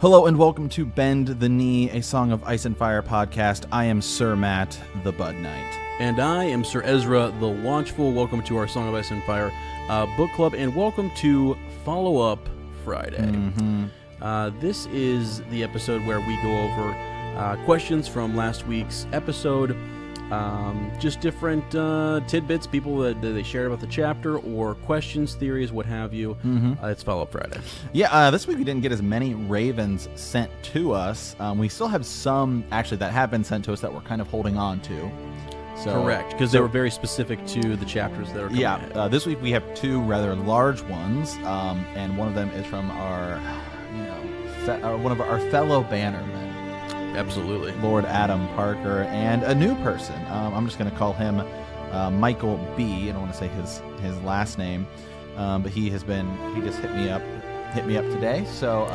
Hello and welcome to Bend the Knee, a Song of Ice and Fire podcast. I am Sir Matt, the Bud Knight. And I am Sir Ezra, the Watchful. Welcome to our Song of Ice and Fire book club, and welcome to Follow Up Friday. This is the episode where we go over questions from last week's episode, just different tidbits, people that they shared about the chapter, or questions, theories, what have you. It's Follow Up Friday. Yeah, this week we didn't get as many ravens sent to us. We still have some, actually, that have been sent to us that we're kind of holding on to. So, correct, because they were very specific to the chapters that are coming in. This week we have two rather large ones, and one of them is from our, one of our fellow bannermen. Absolutely. Lord Adam Parker, and a new person. I'm just going to call him Michael B. I don't want to say his last name, but he just hit me up today. So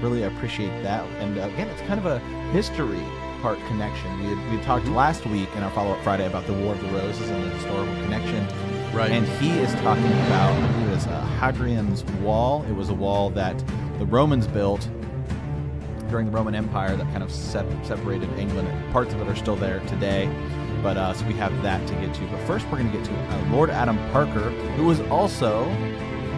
really appreciate that. And again, it's kind of a history part connection. We talked last week in our follow-up Friday about the War of the Roses and the historical connection. Right. And he is talking about, I believe it was Hadrian's Wall. It was a wall that the Romans built during the Roman Empire that kind of separated England. Parts of it are still there today. But so we have that to get to. But first we're going to get to Lord Adam Parker, who was also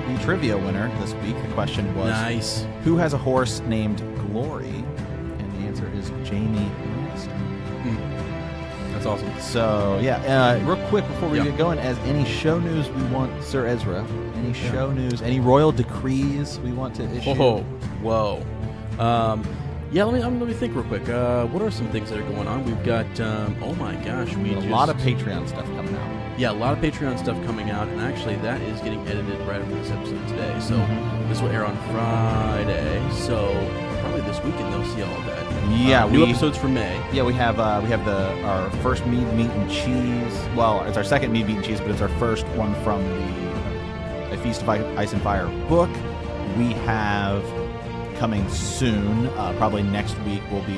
the trivia winner this week. The question was, nice. Who has a horse named Glory? And the answer is Jamie Lannister. That's awesome. So, real quick before we get going, as any show news we want, Sir Ezra, any show news, any royal decrees we want to issue? Whoa. Let me think real quick. What are some things that are going on? We've got, oh my gosh, a lot of Patreon stuff coming out. Yeah, a lot of Patreon stuff coming out, and actually that is getting edited right after this episode today. So this will air on Friday. So probably this weekend they'll see all of that. Yeah, new episodes for May. Yeah, we have our first meat and cheese. Well, it's our second meat and cheese, but it's our first one from the A Feast of Ice and Fire book. We have coming soon, probably next week, we'll be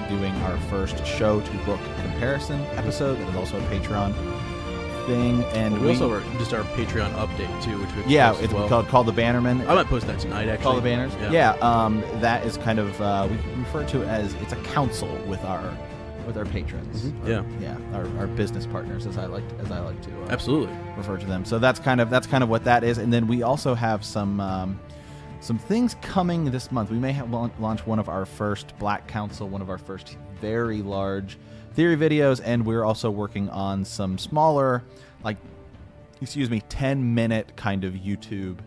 doing our first show to book comparison episode. That is also a Patreon thing, and we also are just our Patreon update too, which we it's called the Bannerman. I might post that tonight, actually. Call the Banners. That is kind of we refer to as it's a council with our patrons. Our business partners, as I like to absolutely refer to them. So that's kind of what that is, and then we also have some things coming this month. We may have launch one of our first Black Council, one of our first very large theory videos, and we're also working on some smaller, 10-minute kind of YouTube,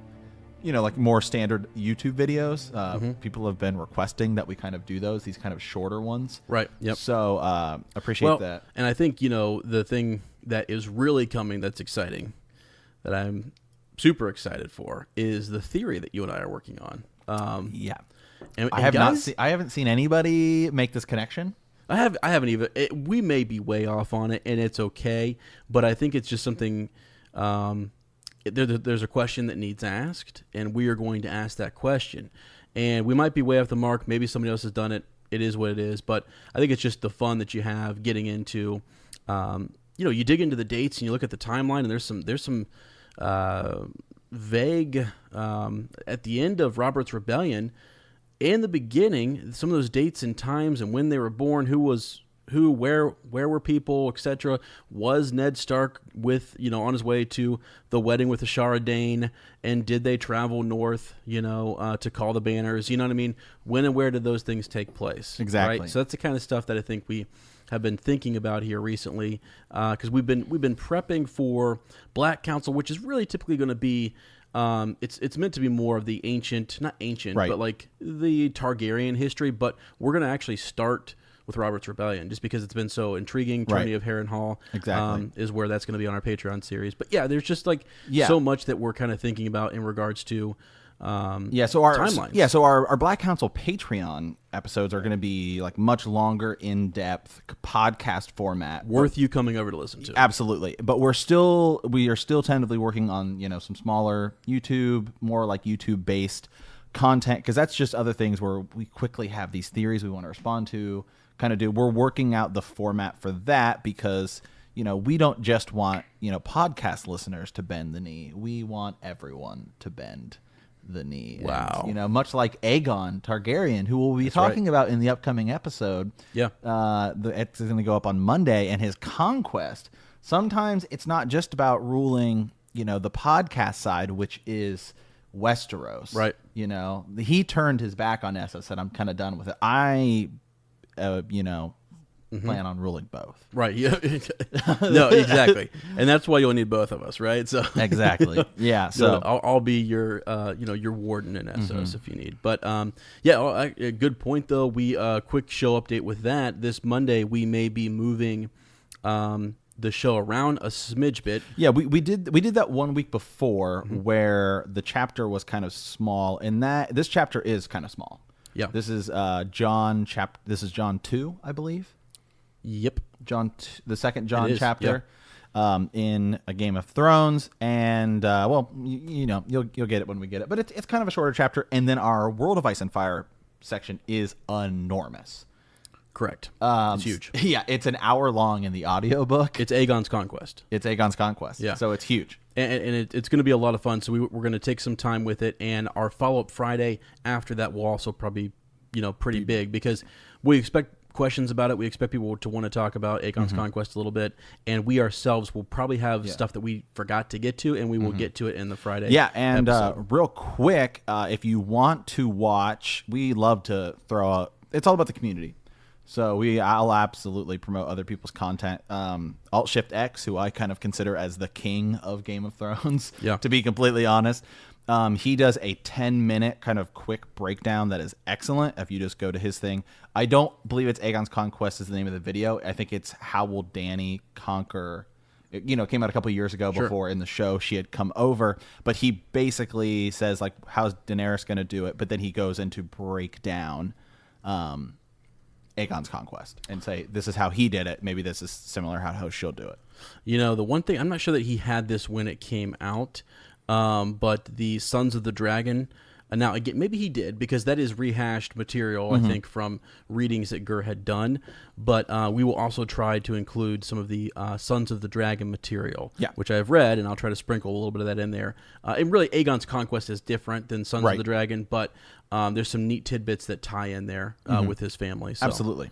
like more standard YouTube videos. People have been requesting that we kind of do these kind of shorter ones. Right, yep. So appreciate that. And I think, the thing that is really coming that's exciting, that I'm super excited for, is the theory that you and I are working on. And I haven't seen anybody make this connection. I haven't even. We may be way off on it, and it's okay. But I think it's just something. There's a question that needs asked, and we are going to ask that question. And we might be way off the mark. Maybe somebody else has done it. It is what it is. But I think it's just the fun that you have getting into. You dig into the dates and you look at the timeline, and there's some vague at the end of Robert's Rebellion. In the beginning, some of those dates and times and when they were born, where were people, etc. Was Ned Stark on his way to the wedding with the Shara Dane, and did they travel north, to call the banners? You know what I mean? When and where did those things take place? Exactly. Right? So that's the kind of stuff that I think we have been thinking about here recently, because we've been prepping for Black Council, which is really typically going to be. It's meant to be more of the not ancient, right, but like the Targaryen history. But we're going to actually start with Robert's Rebellion, just because it's been so intriguing. Tourney of Harrenhal, is where that's going to be on our Patreon series. But there's just so much that we're kind of thinking about in regards to timelines. So our Black Council Patreon episodes are going to be much longer, in-depth podcast format, worth you coming over to listen to. Absolutely, but we are still tentatively working on some smaller YouTube, more like YouTube based content, because that's just other things where we quickly have these theories we want to respond to. We're working out the format for that, because we don't just want podcast listeners to bend the knee. We want everyone to bend the knee. Wow. And, you know, much like Aegon Targaryen, who we'll be That's talking about in the upcoming episode. Yeah. It's going to go up on Monday, and his conquest. Sometimes it's not just about ruling, you know, the podcast side, which is Westeros. Right. You know, he turned his back on Essos, said, I'm kind of done with it. I, you know, plan on ruling both. Right. Yeah. No, exactly. And that's why you'll need both of us, right? So Exactly. Yeah. So I'll be your, you know, your warden in Essos if you need. But yeah, a good point though. We quick show update with that. This Monday we may be moving the show around a smidge bit. Yeah, we did that 1 week before where the chapter was kind of small, and this chapter is kind of small. Yeah. This is John 2, I believe. Yep. The second John is, chapter in a Game of Thrones, and well, you know, you'll get it when we get it, but it's kind of a shorter chapter, and then our World of Ice and Fire section is enormous. Correct. It's huge. Yeah, it's an hour long in the audiobook. It's Aegon's Conquest. It's Aegon's Conquest. Yeah. So it's huge. And it's going to be a lot of fun. So we're going to take some time with it. And our follow-up Friday after that will also probably, you know, pretty big because we expect questions about it. We expect people to want to talk about Aegon's Conquest a little bit. And we ourselves will probably have stuff that we forgot to get to, and we will get to it in the Friday and episode. Real quick, if you want to watch, we love to throw out, it's all about the community. So I'll absolutely promote other people's content. Alt Shift X, who I kind of consider as the king of Game of Thrones, to be completely honest. He does a 10-minute kind of quick breakdown that is excellent if you just go to his thing. I don't believe it's Aegon's Conquest is the name of the video. I think it's How Will Dany Conquer. It, you know, came out a couple of years ago before in the show she had come over. But he basically says, like, how's Daenerys going to do it? But then he goes into break down Aegon's Conquest and say, this is how he did it. Maybe this is similar how she'll do it. You know, the one thing, I'm not sure that he had this when it came out, but the Sons of the Dragon, now again, maybe he did because that is rehashed material, I think, from readings that Gur had done. But we will also try to include some of the Sons of the Dragon material, which I have read, and I'll try to sprinkle a little bit of that in there. And really, Aegon's Conquest is different than Sons of the Dragon, but there's some neat tidbits that tie in there with his family. So Absolutely.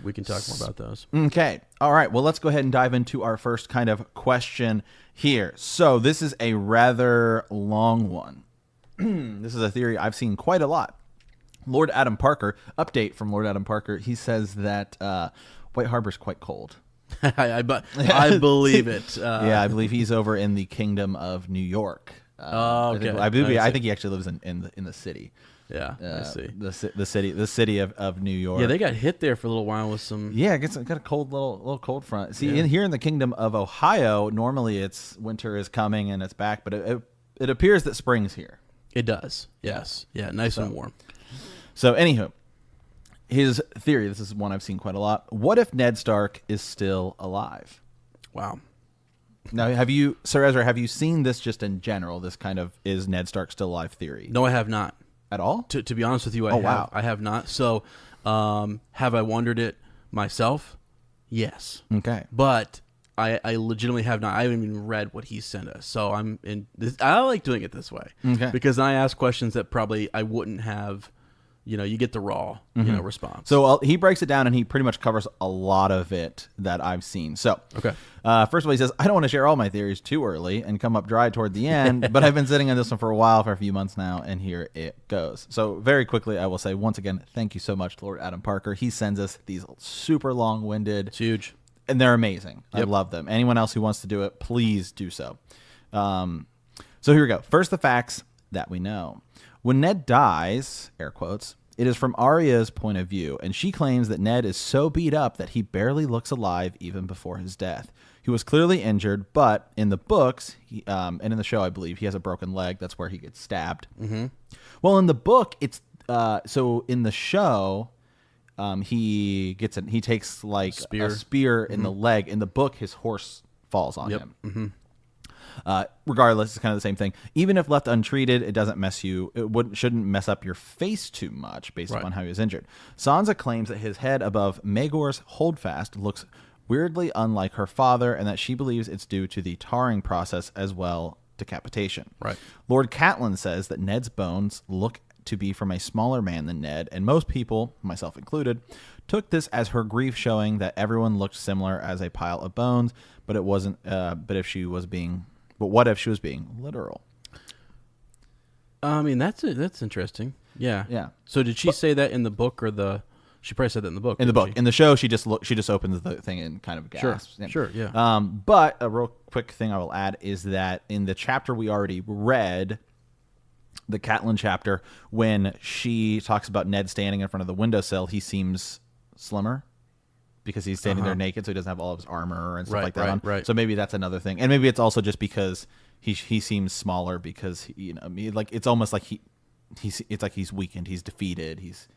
We can talk more about those. Okay. All right. Well, let's go ahead and dive into our first kind of question here. So this is a rather long one. This is a theory I've seen quite a lot. Lord Adam Parker, update from Lord Adam Parker. He says that White Harbor's quite cold. I believe it. Yeah, I believe he's over in the Kingdom of New York. Okay. I think he actually lives in the city. Yeah, I see. The city of New York. Yeah, they got hit there for a little while with some. Yeah, it got a cold little cold front. See, here in the Kingdom of Ohio, normally it's winter is coming and it's back, but it appears that spring's here. It does. Yes. Yeah, nice and warm. So, anywho, his theory. This is one I've seen quite a lot. What if Ned Stark is still alive? Wow. Now, Sir Ezra, have you seen this just in general? This kind of is Ned Stark still alive theory? No, I have not. At all? To be honest with you, I have not. So, have I wondered it myself? Yes. Okay. But I legitimately have not. I haven't even read what he sent us. So I'm in this. I like doing it this way. Okay. Because I ask questions that probably I wouldn't have. You know, you get the raw, response. So he breaks it down, and he pretty much covers a lot of it that I've seen. So, okay. First of all, he says, I don't want to share all my theories too early and come up dry toward the end, but I've been sitting on this one for a while, for a few months now, and here it goes. So very quickly, I will say, once again, thank you so much to Lord Adam Parker. He sends us these super long-winded. It's huge. And they're amazing. Yep. I love them. Anyone else who wants to do it, please do so. So here we go. First, the facts that we know. When Ned dies, air quotes, it is from Arya's point of view, and she claims that Ned is so beat up that he barely looks alive even before his death. He was clearly injured, but in the books, and in the show, I believe, he has a broken leg. That's where he gets stabbed. Mm-hmm. Well, in the book, it's so in the show, he takes like a spear in the leg. In the book, his horse falls on him. Mm-hmm. Regardless, it's kind of the same thing. Even if left untreated, it doesn't shouldn't mess up your face too much based upon how he was injured. Sansa claims that his head above Maegor's holdfast looks weirdly unlike her father, and that she believes it's due to the tarring process as well decapitation. Right. Lord Catelyn says that Ned's bones look to be from a smaller man than Ned, and most people, myself included, took this as her grief showing that everyone looked similar as a pile of bones, but it wasn't. But what if she was being literal? I mean, that's interesting. Yeah. Yeah. So did she say that in the book or the? She probably said that in the book. In the book. She? In the show, she just opens the thing and kind of gasps. Sure. Yeah. But a real quick thing I will add is that in the chapter we already read, the Catelyn chapter, when she talks about Ned standing in front of the windowsill, he seems slimmer because he's standing there naked, so he doesn't have all of his armor and stuff like that on. Right. So maybe that's another thing, and maybe it's also just because he seems smaller because like it's almost like it's like he's weakened, he's defeated, he's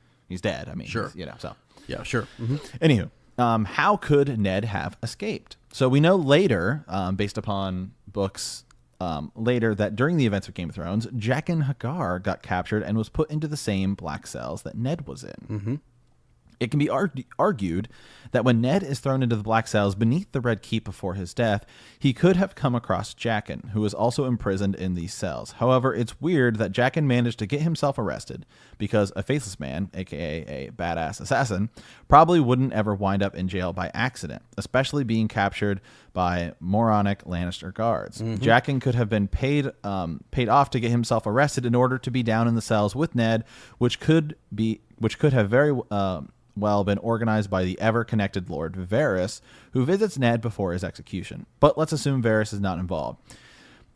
dead. I mean, sure, so yeah, sure. Mm-hmm. Anywho, how could Ned have escaped? So we know later, based upon books. Later, that during the events of Game of Thrones, Jaqen H'ghar got captured and was put into the same black cells that Ned was in. Mm-hmm. It can be argued that when Ned is thrown into the black cells beneath the Red Keep before his death, he could have come across Jaqen, who was also imprisoned in these cells. However, it's weird that Jaqen managed to get himself arrested because a faceless man, aka a badass assassin, probably wouldn't ever wind up in jail by accident, especially being captured by moronic Lannister guards. Mm-hmm. Jaqen could have been paid off to get himself arrested in order to be down in the cells with Ned, which could have very well been organized by the ever-connected Lord Varys, who visits Ned before his execution. But let's assume Varys is not involved.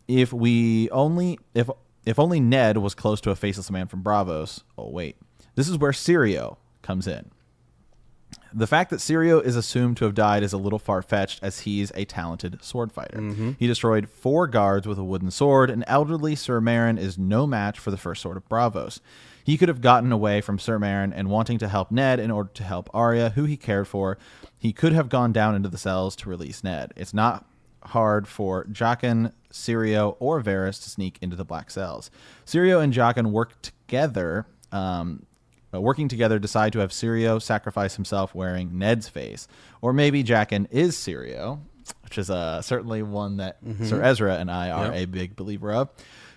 If only Ned was close to a faceless man from Braavos. Oh wait, this is where Syrio comes in. The fact that Syrio is assumed to have died is a little far-fetched, as he's a talented sword fighter. Mm-hmm. He destroyed 4 guards with a wooden sword, and elderly Sir Meryn is no match for the first sword of Braavos. He could have gotten away from Sir Meryn and wanting to help Ned in order to help Arya, who he cared for. He could have gone down into the cells to release Ned. It's not hard for Jaqen, Syrio, or Varys to sneak into the black cells. Syrio and Jaqen working together, decide to have Syrio sacrifice himself wearing Ned's face. Or maybe Jaqen is Syrio, which is certainly one that Sir Ezra and I are a big believer of.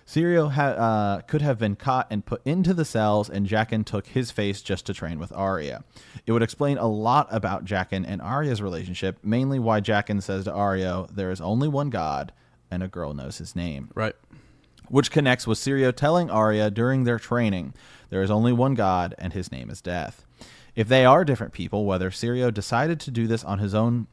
Syrio could have been caught and put into the cells, and Jaqen took his face just to train with Arya. It would explain a lot about Jaqen and Arya's relationship, mainly why Jaqen says to Arya, "There is only one God, and a girl knows his name." Right. Which connects with Syrio telling Arya during their training, "There is only one God, and his name is Death." If they are different people, whether Syrio decided to do this on his own,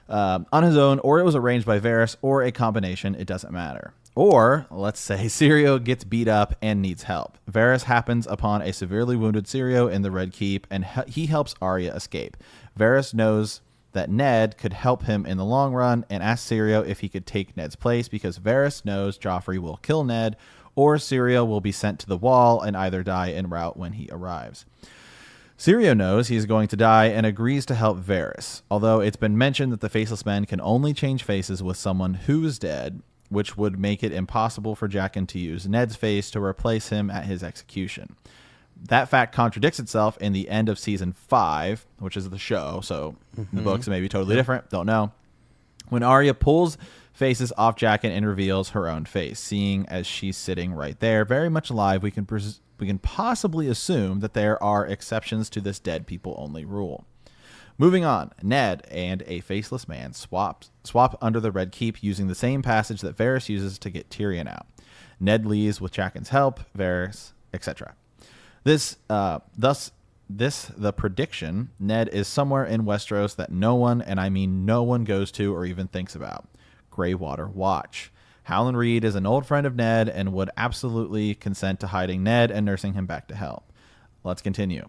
or it was arranged by Varys, or a combination, it doesn't matter. Or, let's say, Syrio gets beat up and needs help. Varys happens upon a severely wounded Syrio in the Red Keep, and he helps Arya escape. Varys knows that Ned could help him in the long run and asks Syrio if he could take Ned's place because Varys knows Joffrey will kill Ned, or Syrio will be sent to the Wall and either die en route when he arrives. Syrio knows he is going to die and agrees to help Varys, although it's been mentioned that the Faceless Men can only change faces with someone who's dead, which would make it impossible for Jaqen to use Ned's face to replace him at his execution. That fact contradicts itself in the end of season 5, which is the show, so in the books it may be totally different, don't know. When Arya pulls faces off Jaqen and reveals her own face, seeing as she's sitting right there, very much alive, we can possibly assume that there are exceptions to this dead people only rule. Moving on, Ned and a faceless man swap under the Red Keep using the same passage that Varys uses to get Tyrion out. Ned leaves with Jaqen's help, Varys, etc. The prediction, Ned is somewhere in Westeros that no one, and I mean no one, goes to or even thinks about. Greywater Watch. Howland Reed is an old friend of Ned and would absolutely consent to hiding Ned and nursing him back to health. Let's continue.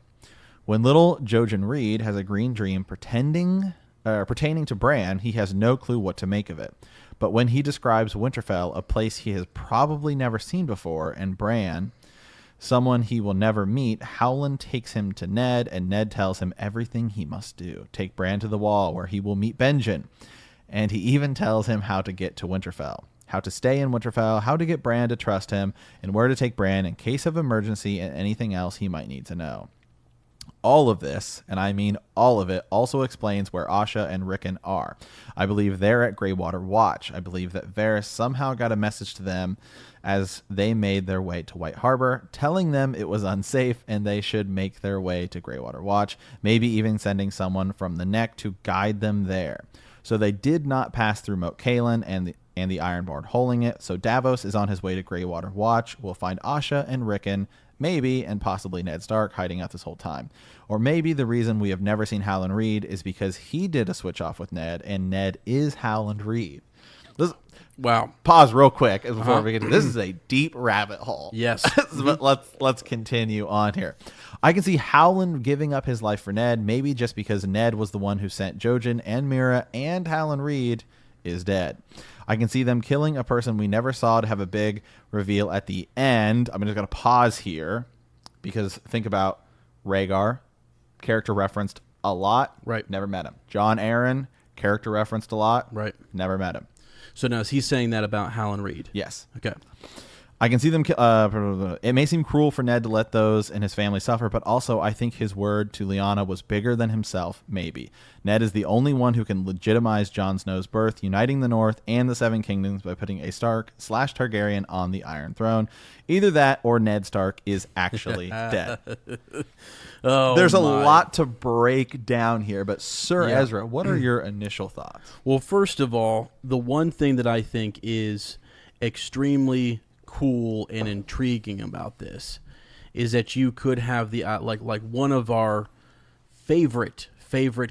When little Jojen Reed has a green dream pertaining to Bran, he has no clue what to make of it. But when he describes Winterfell, a place he has probably never seen before, and Bran, someone he will never meet, Howland takes him to Ned, and Ned tells him everything he must do. Take Bran to the Wall, where he will meet Benjen. And he even tells him how to get to Winterfell, how to stay in Winterfell, how to get Bran to trust him, and where to take Bran in case of emergency and anything else he might need to know. All of this, and I mean all of it, also explains where Asha and Rickon are. I believe they're at Greywater Watch. I believe that Varys somehow got a message to them as they made their way to White Harbor, telling them it was unsafe and they should make their way to Greywater Watch, maybe even sending someone from the Neck to guide them there. So they did not pass through Moat Cailin and the Ironborn holding it, so Davos is on his way to Greywater Watch. We'll find Asha and Rickon, maybe, and possibly Ned Stark hiding out this whole time. Or maybe the reason we have never seen Howland Reed is because he did a switch off with Ned, and Ned is Howland Reed. Wow. Pause real quick before we get to this. Is a deep rabbit hole. Yes. But let's continue on here. I can see Howland giving up his life for Ned, maybe just because Ned was the one who sent Jojen and Mira, and Howland Reed is dead. I can see them killing a person we never saw to have a big reveal at the end. I'm just going to pause here because think about Rhaegar, character referenced a lot. Right. Never met him. Jon Arryn, character referenced a lot. Right. Never met him. So now is he saying that about Howland Reed? Yes. Okay. I can see them. It may seem cruel for Ned to let those in his family suffer, but also I think his word to Lyanna was bigger than himself, maybe. Ned is the only one who can legitimize Jon Snow's birth, uniting the North and the Seven Kingdoms by putting a Stark/Targaryen on the Iron Throne. Either that or Ned Stark is actually dead. There's a lot to break down here, but Sir Ezra, what are your initial thoughts? Well, first of all, the one thing that I think is extremely cool and intriguing about this is that you could have the like one of our favorite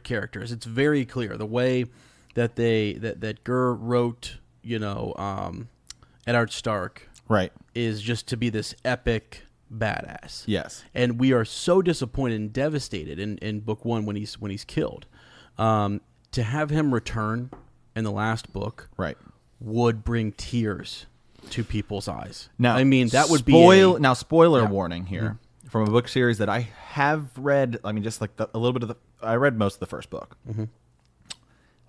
characters. It's very clear the way that that Gur wrote, Eddard Stark, right, is just to be this epic badass. Yes, and we are so disappointed and devastated in book one when he's killed. To have him return in the last book, right, would bring tears to people's eyes. Now, I mean, that would be spoiler warning here from a book series that I have read. I mean, just like a little bit of I read most of the first book,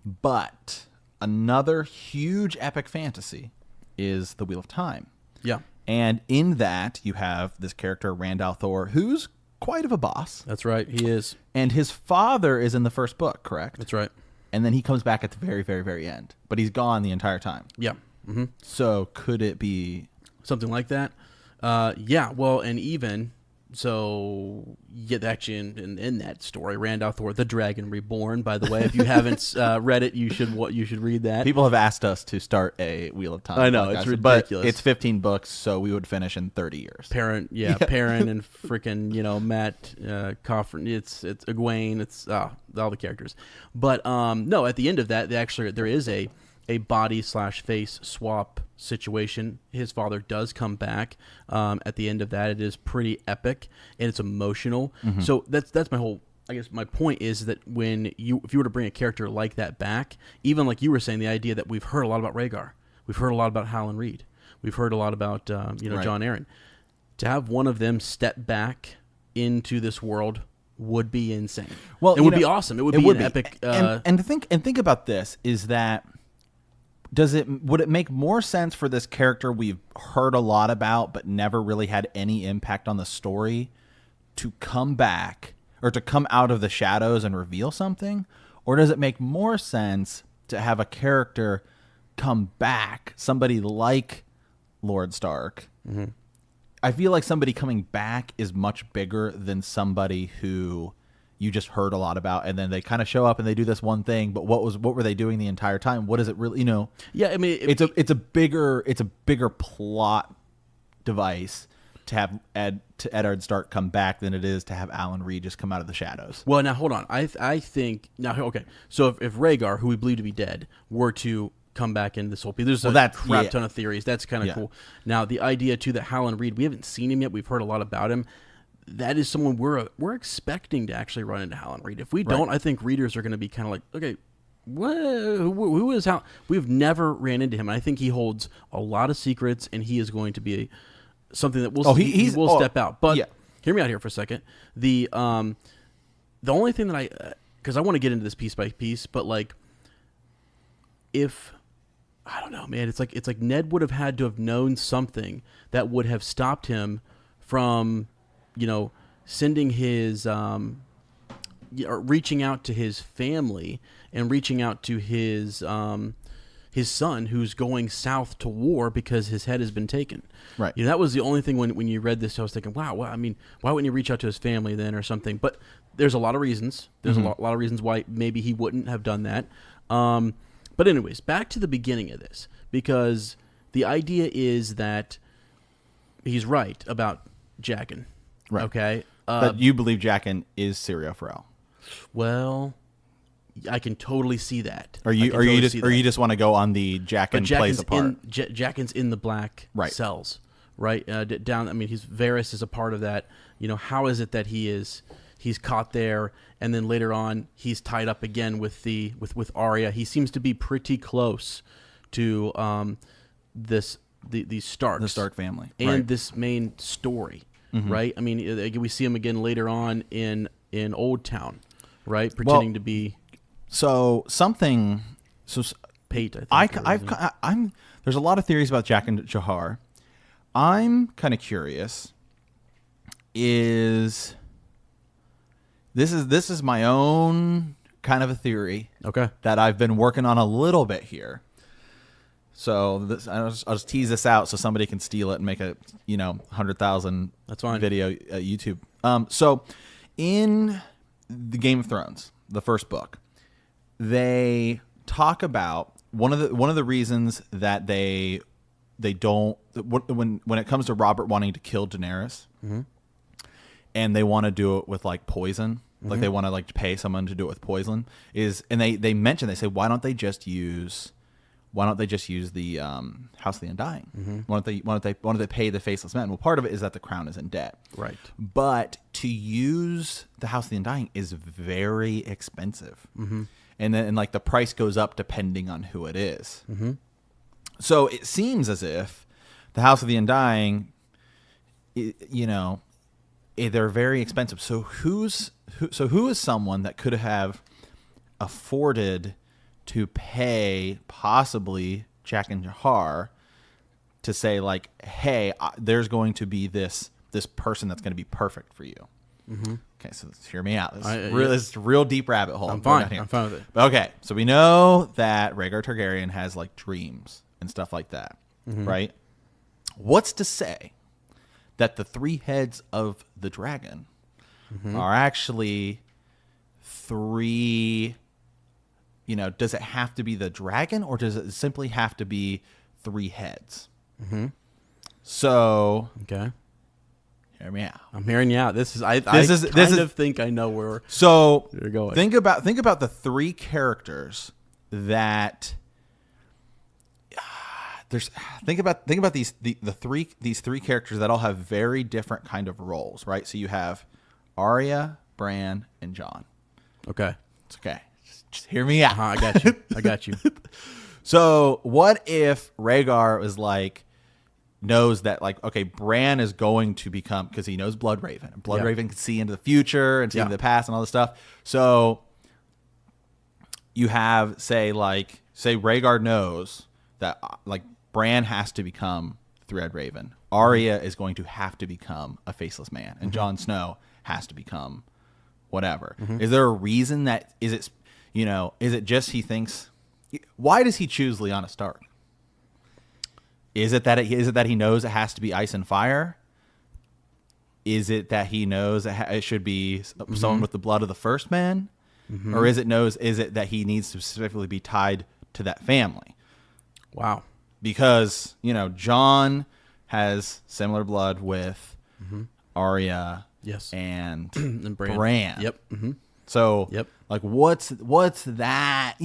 but another huge epic fantasy is The Wheel of Time. Yeah, and in that you have this character Randall Thor, who's quite of a boss. That's right, he is, and his father is in the first book, correct? That's right. And then he comes back at the very, very, very end, but he's gone the entire time. Yeah. Mm-hmm. So could it be something like that? Yeah. Well, and even so, actually, in that story, Randall Thor, the Dragon Reborn. By the way, if you haven't read it, you should read that. People have asked us to start a Wheel of Time. I know, it's ridiculous. But it's 15 books, so we would finish in 30 years. Perrin and freaking Matt Coffin. It's Egwene. It's all the characters. But no, at the end of that, there is a body/face swap situation. His father does come back at the end of that. It is pretty epic and it's emotional. Mm-hmm. So that's my whole, I guess my point is that if you were to bring a character like that back, even like you were saying, the idea that we've heard a lot about Rhaegar, we've heard a lot about Howland Reed, we've heard a lot about right. Jon Arryn, to have one of them step back into this world would be insane. Well, it would be awesome. It would be an epic. And think about this is that. Would it make more sense for this character we've heard a lot about but never really had any impact on the story to come back or to come out of the shadows and reveal something? Or does it make more sense to have a character come back, somebody like Lord Stark? Mm-hmm. I feel like somebody coming back is much bigger than somebody who you just heard a lot about, and then they kind of show up and they do this one thing, but what were they doing the entire time? What is it really, Yeah, I mean, it's a bigger plot device to have Eddard Stark come back than it is to have Alan Reed just come out of the shadows. Well, now hold on. I think now, okay. So if Rhaegar, who we believe to be dead, were to come back in this whole piece, there's a crap ton of theories. That's kind of cool. Now the idea too that Howland Reed, we haven't seen him yet. We've heard a lot about him. That is someone we're expecting to actually run into Howland Reed. If we don't, I think readers are going to be kind of like, okay, who is Howland? We've never ran into him, and I think he holds a lot of secrets, and he is going to be something that he will step out. But hear me out here for a second. The only thing that because I want to get into this piece by piece, but like if I don't know, man, it's like Ned would have had to have known something that would have stopped him from sending his reaching out to his family and reaching out to his son who's going south to war because his head has been taken. Right. That was the only thing when you read this, I was thinking, wow, well, I mean, why wouldn't he reach out to his family then or something? But there's a lot of reasons. There's a lot of reasons why maybe he wouldn't have done that. But anyways, back to the beginning of this, because the idea is that he's right about Jaqen. Right. Okay. But you believe Jaqen is Syrio Forel. Well, I can totally see that. Or you just want to go on the Jaqen plays a part? Jaqen's in the black cells, right? Down. I mean, Varys is a part of that. How is it that he's caught there, and then later on he's tied up again with Arya? He seems to be pretty close to these Starks, the Stark family, and this main story, right? I mean, we see him again later on in Old Town, right? Pretending to be. So Pate, I think. I'm. There's a lot of theories about Jaqen Jahar. I'm kind of curious. This is my own kind of a theory. Okay. That I've been working on a little bit here. So I'll just tease this out so somebody can steal it and make a 100,000 video YouTube. So in the Game of Thrones, the first book, they talk about one of the reasons that they don't when it comes to Robert wanting to kill Daenerys, and they want to do it with like poison, like they want to like pay someone to do it with poison, and they mention, they say, why don't they just use the House of the Undying? Why don't they pay the faceless men? Well, part of it is that the crown is in debt, right? But to use the House of the Undying is very expensive. And then like the price goes up depending on who it is. So it seems as if the House of the Undying, they're very expensive. So who is someone that could have afforded to pay possibly Jaqen Jahar to say like, hey, there's going to be this person that's going to be perfect for you. Okay, so hear me out. This is a real deep rabbit hole. I'm fine with it. Okay, so we know that Rhaegar Targaryen has like dreams and stuff like that, right? What's to say that the 3 heads of the dragon are actually 3? Does it have to be the dragon, or does it simply have to be 3 heads? So, okay. Hear me out. I'm hearing you out. I think I know where you're going. Think about the 3 characters that think about these three characters that all have very different kind of roles, right? So you have Arya, Bran, and Jon. Okay. It's okay. Just hear me out. I got you. So what if Rhaegar was like, knows that like, okay, Bran is going to become, because he knows Bloodraven, and Bloodraven can see into the future and see into the past and all this stuff. So you have say Rhaegar knows that like Bran has to become Three-Eyed Raven. Arya is going to have to become a faceless man, and Jon Snow has to become whatever. Is there a reason that is it just he thinks? Why does he choose Lyanna Stark? Is it that he knows it has to be ice and fire? Is it that he knows it should be someone with the blood of the first man? Or is it that he needs to specifically be tied to that family? Wow. Because, Jon has similar blood with Arya and Bran. Yep. So, like, what's that?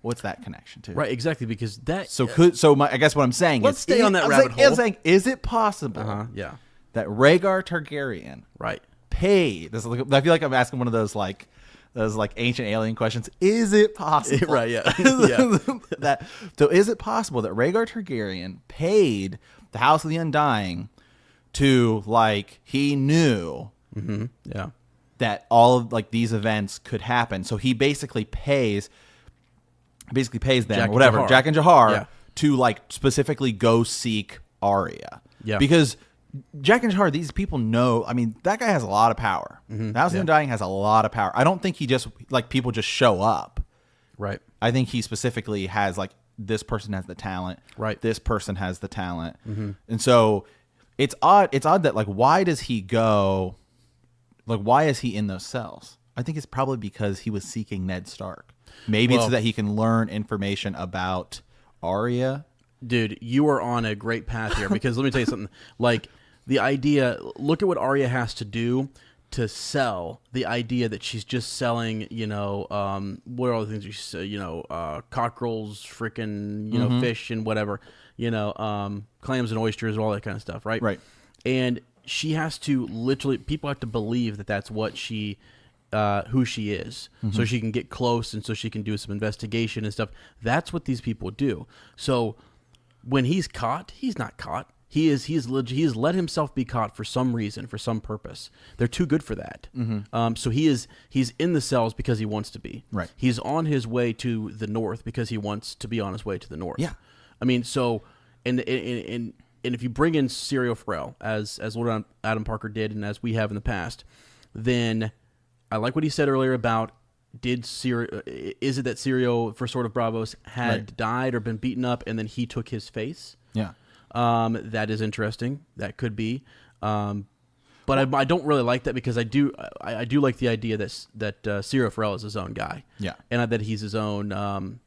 What's that connection to? Right, exactly, because that. I guess what I'm saying let's stay on that rabbit hole. I'm saying, is it possible that Rhaegar Targaryen paid? I feel like I'm asking one of those ancient alien questions. Is it possible? Right, yeah. So is it possible that Rhaegar Targaryen paid the House of the Undying to, like, he knew that all of like these events could happen, so he basically pays them, Jaqen Jahar to like specifically go seek Arya. Yeah. Because Jack and Jar, these people know. I mean, that guy has a lot of power. The House of the Undying has a lot of power. I don't think he just like people just show up. Right. I think he specifically has like this person has the talent. Right. This person has the talent. And so it's odd. It's odd that like why does he go? Like why is he in those cells? I think it's probably because he was seeking Ned Stark. Maybe it's so that he can learn information about Arya. Dude, you are on a great path here because let me tell you something. Like the idea, look at what Arya has to do to sell the idea that she's just selling, you know, what are all the things you say, you know, cockerels, freaking, you know, fish and whatever, you know, clams and oysters, all that kind of stuff, right? Right. And she has to literally, people have to believe that that's what she, who she is, so she can get close and so she can do some investigation and stuff. That's what these people do. So when he's caught, he's not caught. He has let himself be caught for some reason, for some purpose. They're too good for that. So he's in the cells because he wants to be. Right. He's on his way to the north because he wants to be on his way to the north. Yeah. I mean, so and if you bring in Syrio Forel as Lord Adam Parker did and as we have in the past, then I like what he said earlier about is it that Syrio for Sword of Bravos had died or been beaten up and then he took his face? Yeah. That is interesting. That could be, but I don't really like that because I do like the idea that Syrio Forel is his own guy. Yeah, and that he's his own.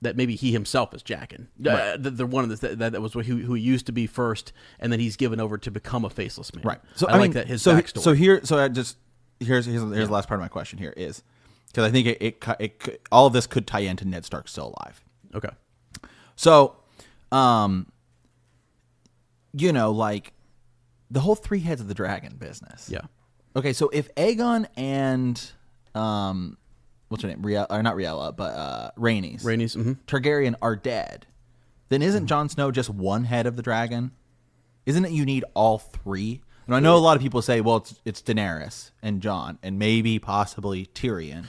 That maybe he himself is Jaqen. The one of that was who he used to be first, and then he's given over to become a faceless man. Right. So I like that his backstory. Here's the last part of my question here is because I think it all of this could tie into Ned Stark still alive. Okay. So, you know, like the whole three heads of the dragon business. Yeah. Okay, so if Aegon and what's her name? Not Riella, but Rhaenys. Targaryen are dead. Then isn't Jon Snow just one head of the dragon? Isn't it you need all three? And I know a lot of people say, well, it's Daenerys and Jon and maybe possibly Tyrion.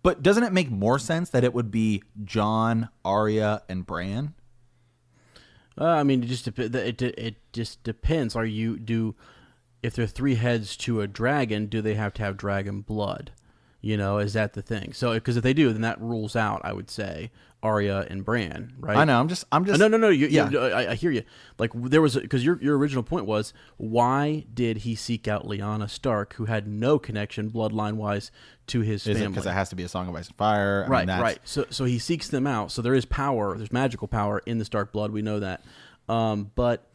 But doesn't it make more sense that it would be Jon, Arya, and Bran? I mean, it just depends. If there are three heads to a dragon, do they have to have dragon blood? You know, is that the thing? So, because if they do, then that rules out, I would say, Arya and Bran, right? I know. I'm just. No. I hear you. Like there was because your original point was why did he seek out Lyanna Stark, who had no connection bloodline wise to his family? Because it has to be a Song of Ice and Fire? Right. So he seeks them out. So there is power. There's magical power in the Stark blood. We know that. But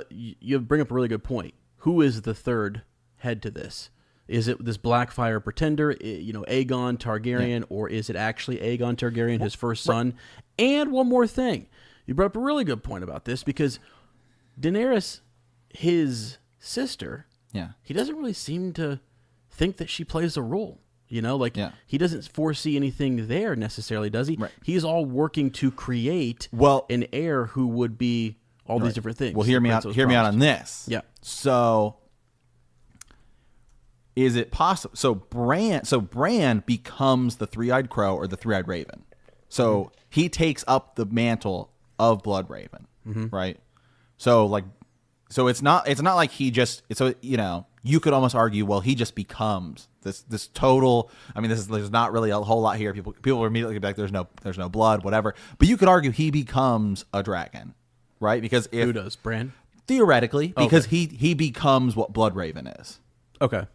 you bring up a really good point. Who is the third head to this? Is it this Blackfire pretender, you know, Aegon Targaryen, or is it actually Aegon Targaryen, his first son? And one more thing. You brought up a really good point about this because Daenerys, his sister, he doesn't really seem to think that she plays a role. You know, like he doesn't foresee anything there necessarily, does he? Right. He's all working to create an heir who would be all these different things. Well, hear me out on this. Yeah. So is it possible? So Bran becomes the three-eyed crow or the three-eyed raven. So he takes up the mantle of Blood Raven, right? So it's not like he just. So you know, you could almost argue, well, he just becomes this total. I mean, there's not really a whole lot here. People are immediately like, there's no blood, whatever. But you could argue he becomes a dragon, right? Because who does Bran? Theoretically, because he becomes what Blood Raven is. Okay.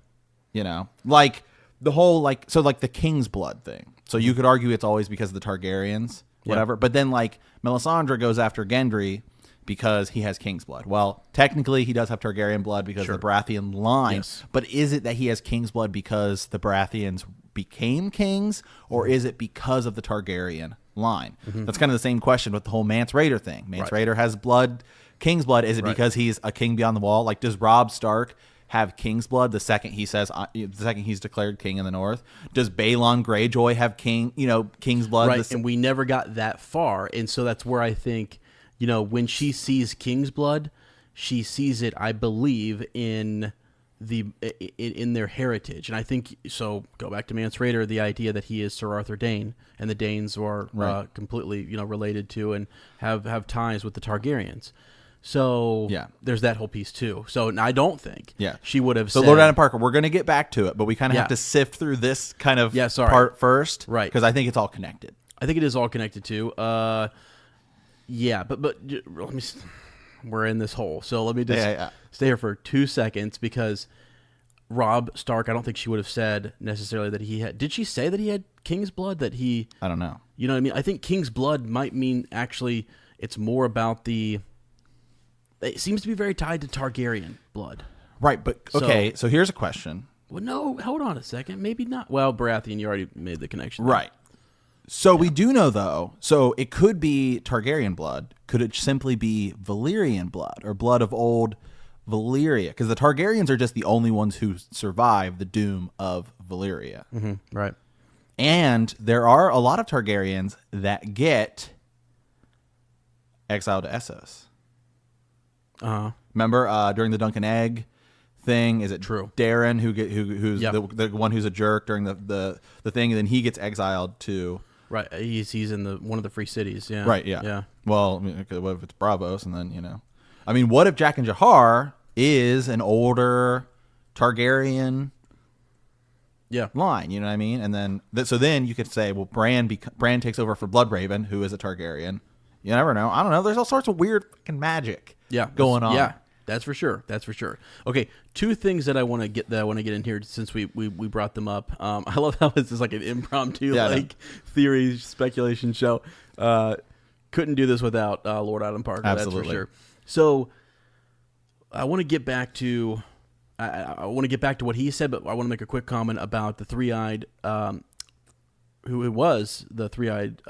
You know, like the whole the King's blood thing. So you could argue it's always because of the Targaryens, whatever. Yeah. But then like Melisandre goes after Gendry because he has King's blood. Well, technically he does have Targaryen blood because of the Baratheon line. Yes. But is it that he has King's blood because the Baratheons became kings, or is it because of the Targaryen line? That's kind of the same question with the whole Mance Rayder thing. Mance Rayder has blood, King's blood. Is it because he's a king beyond the wall? Like, does Robb Stark have King's blood the second he's declared king in the North? Does Balon Greyjoy have King's blood? Right, and we never got that far, and so that's where I think, you know, when she sees King's blood, she sees it, I believe, in their heritage, and I think so. Go back to Mance Rayder, the idea that he is Sir Arthur Dayne, and the Danes are completely, you know, related to and have ties with the Targaryens. So Yeah. there's that whole piece too. So I don't think she would have So said... Lord Adam Parker, we're going to get back to it, but we kind of Yeah. have to sift through this kind of sorry. part first. Right. Because I think it's all connected. I think it is all connected too. Yeah, but let me... We're in this hole. So let me just stay here for 2 seconds, because Robb Stark, I don't think she would have said necessarily that he had... Did she say that he had King's blood? That he... I don't know. You know what I mean? I think King's blood might mean actually it's more about the... It seems to be very tied to Targaryen blood. Right, but okay, so here's a question. Well, no, hold on a second. Maybe not. Well, Baratheon, you already made the connection. Right. So we do know, though, so it could be Targaryen blood. Could it simply be Valyrian blood or blood of old Valyria? Because the Targaryens are just the only ones who survive the doom of Valyria. Mm-hmm. Right. And there are a lot of Targaryens that get exiled to Essos. Remember during the Dunk and Egg thing? Is it true? Darren who's the one who's a jerk during the thing, and then he gets exiled to right. He's in one of the free cities. Yeah. Right. Yeah. Yeah. Well, I mean, what if it's Bravos, and then I mean, what if Jack and Jahar is an older Targaryen? Yeah. Line, you know what I mean? And then so then you could say, well, Bran takes over for Bloodraven, who is a Targaryen. You never know. I don't know. There's all sorts of weird fucking magic going on. Yeah, that's for sure. That's for sure. Okay, two things that I want to get in here since we brought them up. I love how this is like an impromptu theory speculation show. Couldn't do this without Lord Adam Parker. Absolutely. That's for sure. So I want to get back to I want to get back to what he said, but I want to make a quick comment about the three-eyed who it was the three-eyed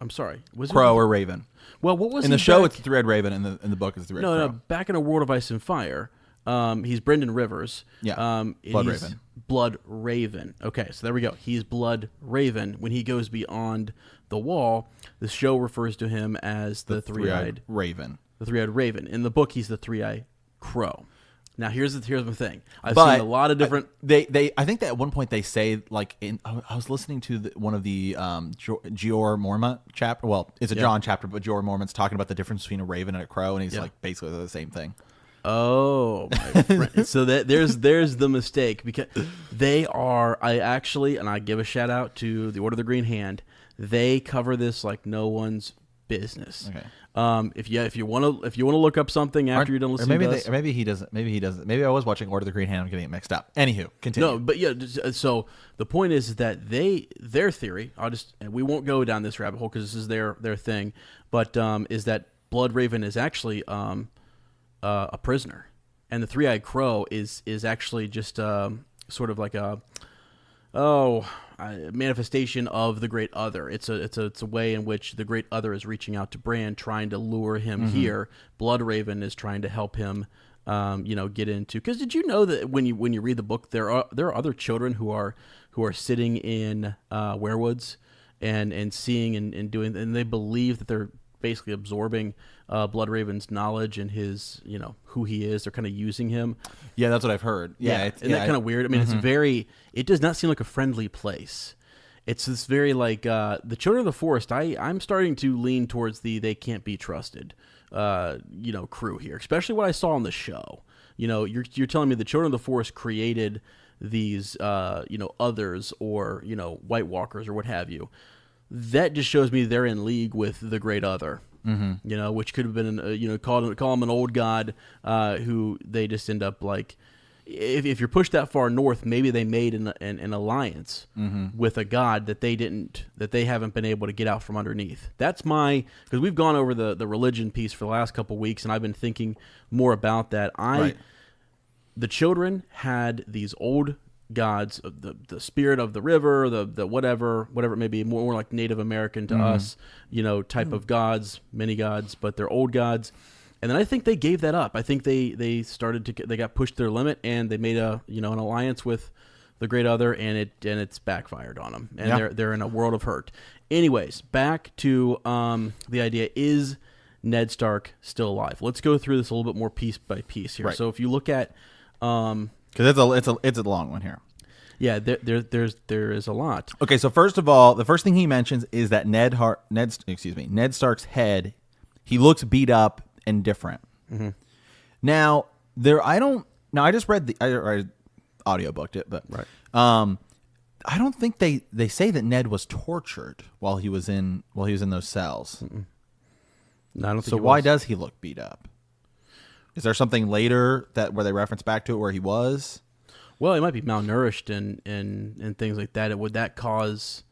I'm sorry. Was Crow or Raven? Well, what was in the show? It's the three-eyed Raven. In the book, it's the Red Crow. No. Back in A World of Ice and Fire, he's Brendan Rivers. Yeah. Blood Raven. Blood Raven. Okay, so there we go. He's Blood Raven. When he goes beyond the wall, the show refers to him as the three-eyed Raven. The three-eyed Raven. In the book, he's the three-eyed Crow. Now here's the thing. I've seen a lot of different. I think that at one point they say like I was listening to one of the Jeor Mormont chapter. Well, it's a John chapter, but Jeor Mormont's talking about the difference between a raven and a crow, and he's like basically the same thing. Oh, my friend. So there's the mistake, because they are. And I give a shout out to the Order of the Green Hand. They cover this like no one's business. Okay. If you want to look up something after you're done listening to us, maybe he doesn't. Maybe I was watching Order of the Green Hand. I'm getting it mixed up. Anywho, continue. No, but so the point is that their theory. And we won't go down this rabbit hole because this is their thing. But is that Blood Raven is actually a prisoner, and the three-eyed Crow is actually just sort of like a manifestation of the Great Other. It's a way in which the Great Other is reaching out to Bran, trying to lure him here. Blood Raven is trying to help him, get into. Because did you know that when you read the book, there are other children who are sitting in werewoods and seeing and doing, and they believe that they're basically absorbing Blood Raven's knowledge and his, who he is. They're kind of using him. Yeah, that's what I've heard. Isn't that kind of weird? I mean, it does not seem like a friendly place. It's this very like the Children of the Forest. I'm starting to lean towards they can't be trusted, crew here, especially what I saw on the show. You're telling me the Children of the Forest created these, others or, White Walkers or what have you. That just shows me they're in league with the Great Other, which could have been, call him an old god who they just end up like, if you're pushed that far north, maybe they made an alliance with a god that they haven't been able to get out from underneath. That's because we've gone over the religion piece for the last couple of weeks, and I've been thinking more about that. The children had these old gods, the spirit of the river, the whatever it may be, more like Native American to us, type of gods, many gods, but they're old gods. And then I think they gave that up. I think they got pushed to their limit, and they made an alliance with the Great Other, and it's backfired on them, and they're in a world of hurt. Anyways, back to the idea: is Ned Stark still alive? Let's go through this a little bit more piece by piece here. Right. So if you look at because it's a long one here. Yeah, there is a lot. Okay, so first of all, the first thing he mentions is that Ned Stark's head, he looks beat up and different. Now I just read I audiobooked it, but Right. I don't think they say that Ned was tortured while he was in those cells. No, I don't think So he why was. does he look beat up? Is there something later where they reference back to it where he was? Well, he might be malnourished and things like that. Would that cause?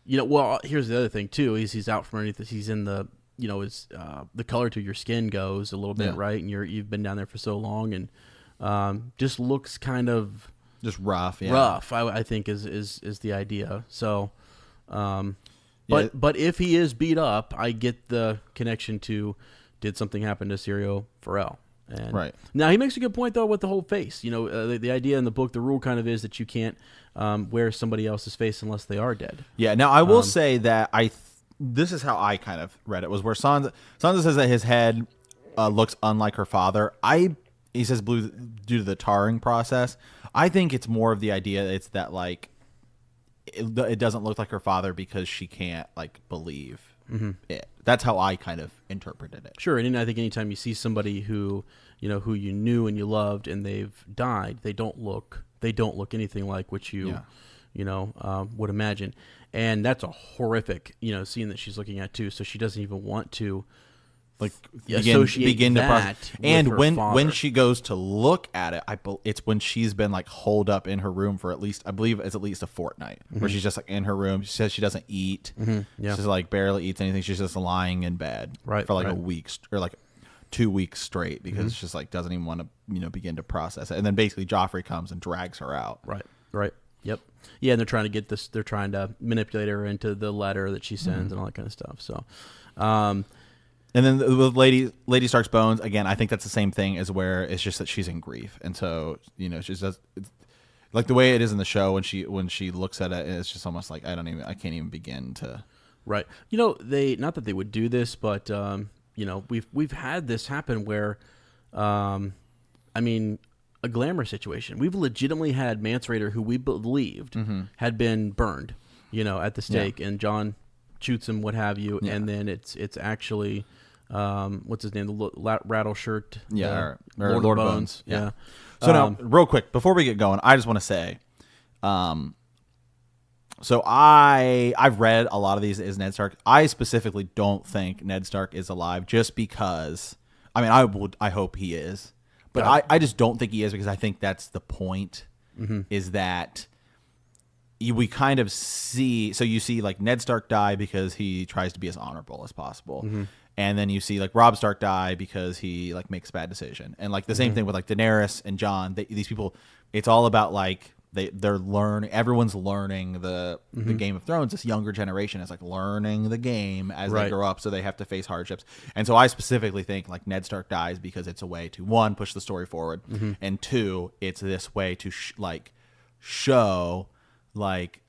Well, here's the other thing too. He's out from underneath this. He's in the his the color to your skin goes a little bit, Yeah. right? And you've been down there for so long, and just looks kind of Just rough, yeah. rough. I think is the idea. So, Yeah. but if he is beat up, I get the connection to did something happen to Syrio Farrell? And Right. now he makes a good point though with the whole face. The idea in the book, the rule kind of is that you can't wear somebody else's face unless they are dead. Yeah. Now I will say that this is how I kind of read it, was where Sansa says that his head looks unlike her father. He says blue due to the tarring process. I think it's more of the idea it's that like it doesn't look like her father because she can't like believe it. That's how I kind of interpreted it. Sure, and I think anytime you see somebody who you knew and you loved and they've died, they don't look anything like what you would imagine, and that's a horrific scene that she's looking at too. So she doesn't even want to Like associate begin to that process. with And her when father. she goes to look at it, it's when she's been like holed up in her room for I believe it's at least a fortnight, where she's just like in her room. She says she doesn't eat. Yeah. She's like barely eats anything. She's just lying in bed Right, for like a right. week or like 2 weeks straight because it's just like doesn't even want to begin to process it. And then basically Joffrey comes and drags her out. Right. Yep. Yeah, and they're trying to get this. They're trying to manipulate her into the letter that she sends and all that kind of stuff. So, And then with Lady Stark's bones, again, I think that's the same thing as where it's just that she's in grief, and so she does like the way it is in the show when she looks at it, it's just almost like I can't even begin to. right. They not that they would do this, but we've had this happen where, a glamour situation. We've legitimately had Mance Rayder, who we believed had been burned, at the stake, and John shoots him, what have you, and then it's actually, what's his name, the rattle shirt, Or Lord of Bones, yeah. So now, real quick before we get going, I just want to say, so I've read a lot of these as Ned Stark. I specifically don't think Ned Stark is alive, just because. I hope he is. But I just don't think he is, because I think that's the point, is that we kind of see, so you see like Ned Stark die because he tries to be as honorable as possible. And then you see like Robb Stark die because he like makes a bad decision. And like the same thing with like Daenerys and Jon, these people, it's all about like, everyone's learning the Game of Thrones. This younger generation is like learning the game as they grow up, so they have to face hardships. And so I specifically think like Ned Stark dies because it's a way to, one, push the story forward, and two, it's this way to show like,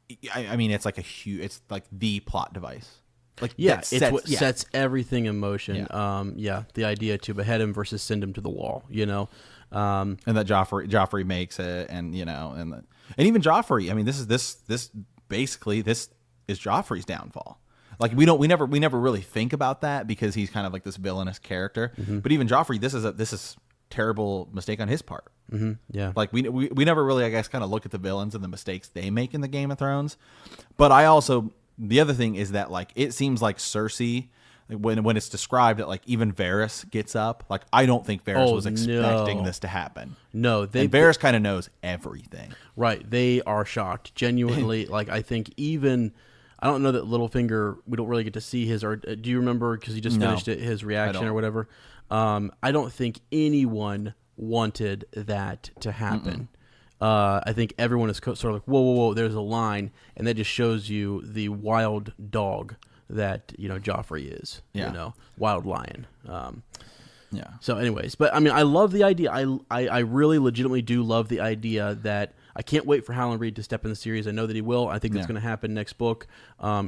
it's like it's like the plot device. Like It's what sets everything in motion. The idea to behead him versus send him to the wall, and that Joffrey makes it, and and even Joffrey. This basically is Joffrey's downfall. Like we never really think about that because he's kind of like this villainous character. But even Joffrey, this is terrible mistake on his part. Yeah, like we never really, I guess, kind of look at the villains and the mistakes they make in the Game of Thrones. But I also, the other thing is that like it seems like Cersei, when it's described that like even Varys gets up, like I don't think Varys was expecting this to happen. No, and Varys kind of knows everything. Right, they are shocked, genuinely. Like I think even, I don't know that Littlefinger, we don't really get to see his, or do you remember, because he just finished it, his reaction or whatever? I don't think anyone wanted that to happen. I think everyone is sort of like, whoa, there's a line, and that just shows you the wild dog that Joffrey is. Wild lion. So anyways, but I love the idea. I really legitimately do love the idea that I can't wait for Howland Reed to step in the series. I know that he will. I think that's going to happen next book.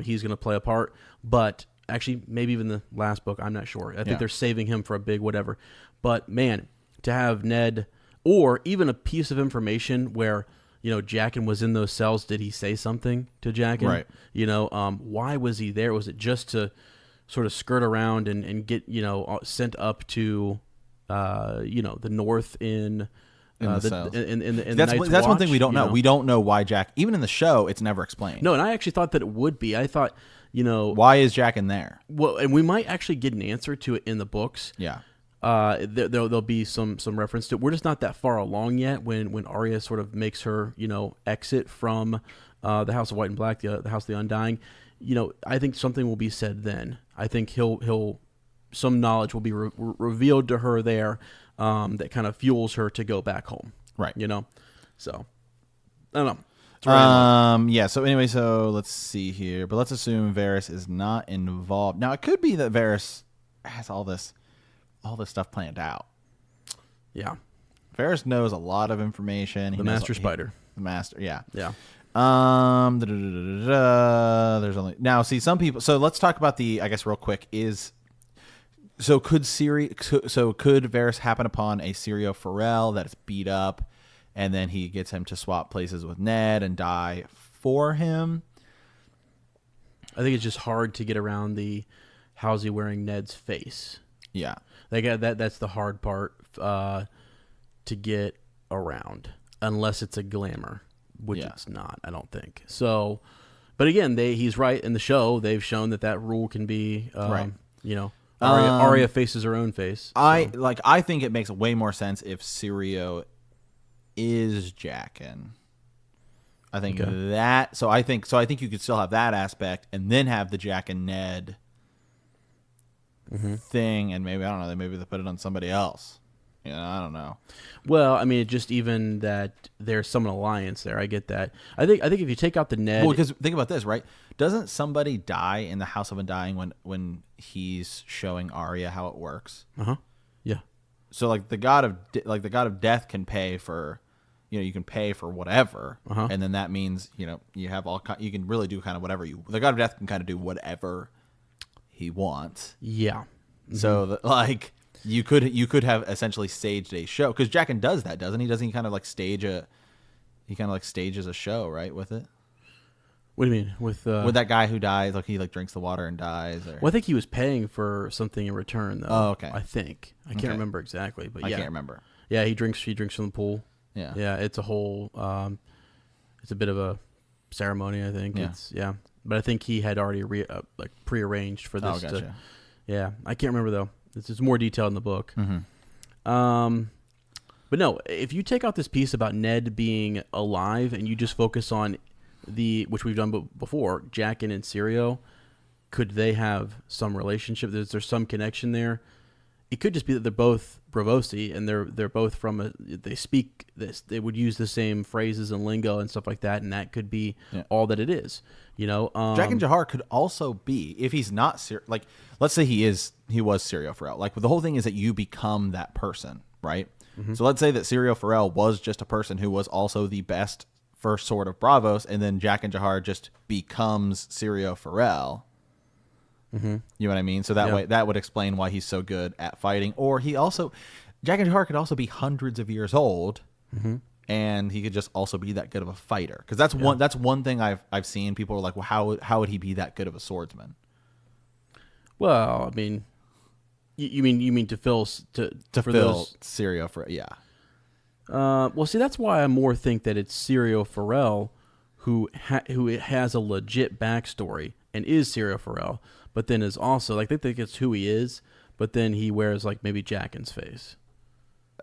He's going to play a part, but actually maybe even the last book, I'm not sure. I think they're saving him for a big whatever. But man, to have Ned, or even a piece of information where Jaqen was in those cells. Did he say something to Jaqen? Right. Why was he there? Was it just to sort of skirt around and get sent up to the north in the the cells. in the That's Night's one Watch, thing we don't know. We don't know why Jack. Even in the show, it's never explained. No, and I actually thought that it would be. I thought why is Jack in there? well, and we might actually get an answer to it in the books. Yeah. There'll be some reference to it. We're just not that far along yet when Arya sort of makes her exit from the House of White and Black, the House of the Undying. I think something will be said then. I think some knowledge will be revealed to her there that kind of fuels her to go back home. Right. So I don't know. Yeah. So anyway, let's see here. But let's assume Varys is not involved. Now it could be that Varys has all this stuff planned out. Yeah. Varys knows a lot of information. The Master Spider. The Master. Yeah. Yeah. There's only now. See, some people. So let's talk about I guess real quick is. So could Varys happen upon a Syrio Forel that is beat up, and then he gets him to swap places with Ned and die for him? I think it's just hard to get around the how's he wearing Ned's face. Yeah, that's the hard part to get around, unless it's a glamour, which it's not. I don't think so. But again, he's right in the show. They've shown that rule can be right. Arya faces her own face. So. I think it makes way more sense if Syrio is Jaqen. I think that. So I think you could still have that aspect, and then have the Jaqen Ned thing, and maybe I don't know. Maybe they put it on somebody else. I don't know. Well, I mean, just even that there's some alliance there. I get that. I think if you take out the Ned, well, because think about this, right? Doesn't somebody die in the House of Undying when he's showing Arya how it works? Yeah. So the god of death can pay for, you can pay for whatever, and then that means you have you can really do kind of whatever the god of death can kind of do whatever he wants. Yeah. So you could have essentially staged a show, because Jaqen does that, doesn't he? Doesn't he kind of stages a show, right, with it? What do you mean with that guy who dies? He drinks the water and dies. Or... Well, I think he was paying for something in return, though. Oh, okay. I think I can't remember exactly, but I can't remember. Yeah, he drinks from the pool. Yeah, yeah. It's a whole. It's a bit of a ceremony, I think. Yeah. But I think he had already prearranged for this. Oh, gotcha. Yeah, I can't remember though. It's more detailed in the book. But no, if you take out this piece about Ned being alive and you just focus on which we've done before, Jaqen and Syrio, could they have some relationship? Is there some connection there? It could just be that they're both Braavosi and they're both from they speak this. They would use the same phrases and lingo and stuff like that, and that could be all that it is. Jaqen Jahar could also be, if he's not let's say he was Syrio Forel. The whole thing is that you become that person, right? So let's say that Syrio Forel was just a person who was also the best first sword of Braavos, and then Jaqen Jahar just becomes Syrio Forel. You know what I mean? So that way, that would explain why he's so good at fighting. Or Jaqen Jahar could also be hundreds of years old, and he could just also be that good of a fighter. Because that's one thing I've seen. People are like, well, how would he be that good of a swordsman? Well, I mean, you mean to fill Syrio Forel, yeah. Well, see, that's why I more think that it's Syrio Forel who has a legit backstory and is Syrio Forel, but then is also they think it's who he is, but then he wears maybe Jaqen's face.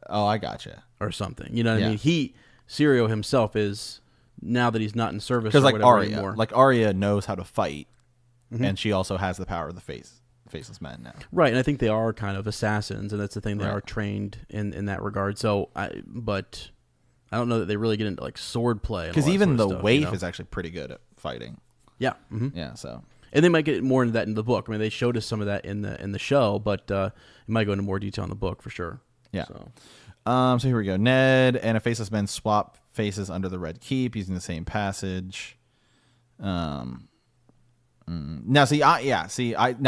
Oh, I gotcha. Or something. You know what I mean? Syrio himself is, now that he's not in service or whatever Arya, anymore. Arya knows how to fight, and she also has the power of the faceless men now. Right, and I think they are kind of assassins, and that's the thing, they are trained in that regard. So, but I don't know that they really get into sword play. Because even the waif is actually pretty good at fighting. Yeah. Yeah, so. And they might get more into that in the book. I mean, they showed us some of that in the show, but it might go into more detail in the book for sure. Yeah. So here we go. Ned and a faceless man swap faces under the Red Keep using the same passage. Now, now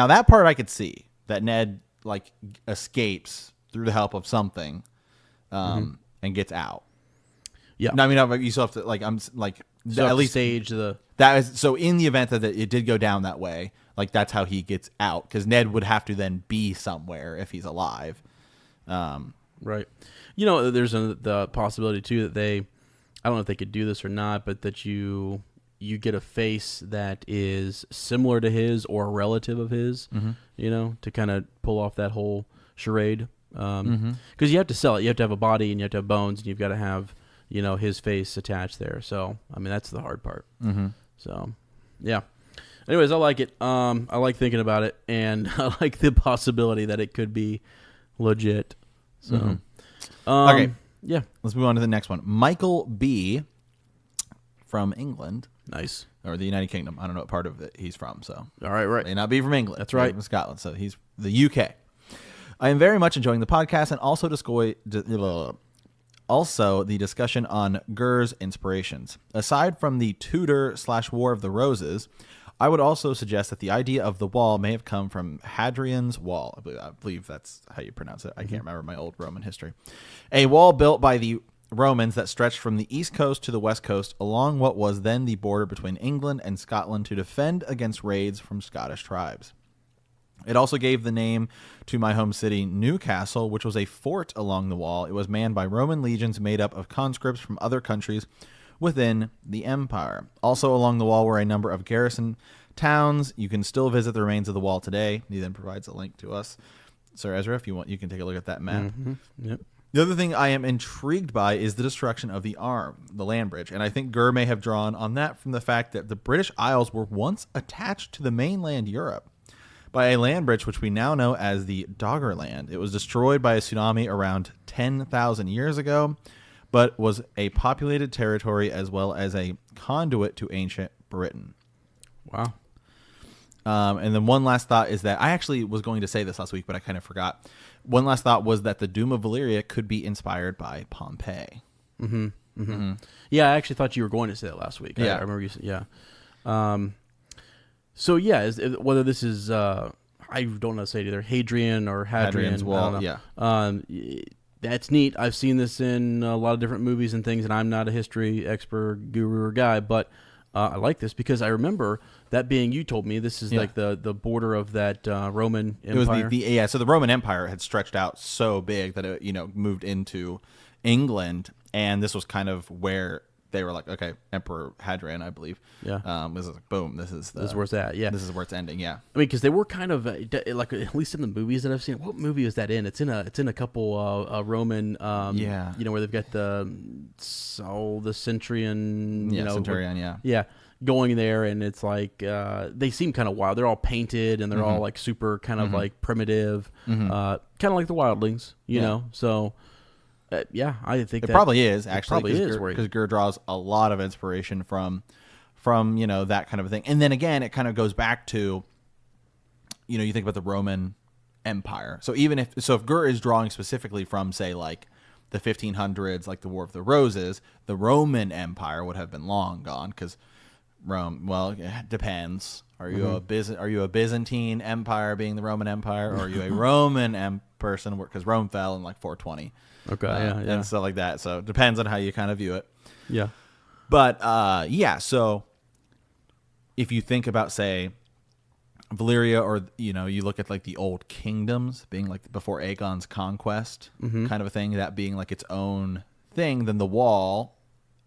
that part I could see, that Ned escapes through the help of something, and gets out. Yeah. No, I mean, you still have to at least stage that is so. In the event that it did go down that way, like that's how he gets out, because Ned would have to then be somewhere if he's alive. Right. There's the possibility too that I don't know if they could do this or not, but that you get a face that is similar to his or a relative of his, to kind of pull off that whole charade. Because you have to sell it. You have to have a body and you have to have bones, and you've got to have, his face attached there. So, I mean, that's the hard part. So, yeah. Anyways, I like it. I like thinking about it, and I like the possibility that it could be legit. So, okay. Yeah. Let's move on to the next one. Michael B. from England. Nice. Or the United Kingdom. I don't know what part of it he's from. So, all right. May not be from England. That's right. From Scotland. So he's the UK. I am very much enjoying the podcast, and also the discussion on Gur's inspirations. Aside from the Tudor/War of the Roses, I would also suggest that the idea of the wall may have come from Hadrian's Wall. I believe that's how you pronounce it. I can't remember my old Roman history. A wall built by the Romans that stretched from the east coast to the west coast along what was then the border between England and Scotland to defend against raids from Scottish tribes. It also gave the name to my home city, Newcastle, which was a fort along the wall. It was manned by Roman legions made up of conscripts from other countries within the empire. Also along the wall were a number of garrison towns. You can still visit the remains of the wall today. He then provides a link to us. Sir Ezra, if you want, you can take a look at that map. Yep. The other thing I am intrigued by is the destruction of the land bridge. And I think Gur may have drawn on that from the fact that the British Isles were once attached to the mainland Europe by a land bridge which we now know as the Doggerland. It was destroyed by a tsunami around 10,000 years ago, but was a populated territory as well as a conduit to ancient Britain. Wow. And then one last thought is that I actually was going to say this last week, but I kind of forgot. One last thought was that the Doom of Valyria could be inspired by Pompeii. Yeah, I actually thought you were going to say that last week. Yeah. I remember you said, yeah. So, yeah, whether this is, I don't know how to say it either, Hadrian or Hadrian's Wall, yeah. That's neat. I've seen this in a lot of different movies and things, and I'm not a history expert, guru, or guy, but I like this because I remember that being, you told me, this is like the border of that Roman Empire. It was so the Roman Empire had stretched out so big that it, moved into England, and this was kind of where they were like, okay, Emperor Hadrian, I believe. Yeah. This is like, boom, this is where it's at. Yeah. This is where it's ending. Yeah. I mean, because they were kind of like, at least in the movies that I've seen. What movie is that in? It's in a couple Roman. Where they've got the Centurion. Centurion. Yeah. Going there, and it's like they seem kind of wild. They're all painted, and they're all like super kind of like primitive, kind of like the wildlings, you know. So. I think it probably is actually. Probably is because Gur draws a lot of inspiration from that kind of a thing, and then again, it kind of goes back to, you think about the Roman Empire. So if Gur is drawing specifically from, say, like the 1500s, like the War of the Roses, the Roman Empire would have been long gone because Rome. Well, it depends. Are you a Byzantine Empire, being the Roman Empire, or are you a Roman person because Rome fell in like 420? Okay, and stuff like that. So it depends on how you kind of view it. Yeah. But, so if you think about, say, Valyria, or, you look at like the old kingdoms being like before Aegon's conquest kind of a thing, that being like its own thing, then the wall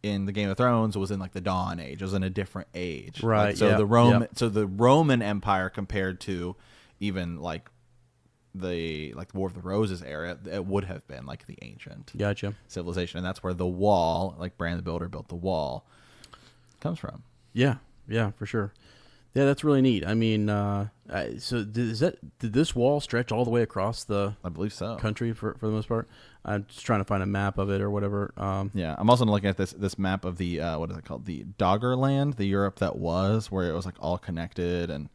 in the Game of Thrones was in like the Dawn Age. It was in a different age. Right. So the Roman Empire compared to even like the War of the Roses era, it would have been like the ancient civilization, and that's where the wall, like Bran the Builder built the wall, comes from. Yeah, for sure. Yeah, that's really neat. I mean, so did this wall stretch all the way across the? I believe so. Country for the most part. I'm just trying to find a map of it or whatever. I'm also looking at this map of the what is it called, the Doggerland, the Europe that was, where it was like all connected. And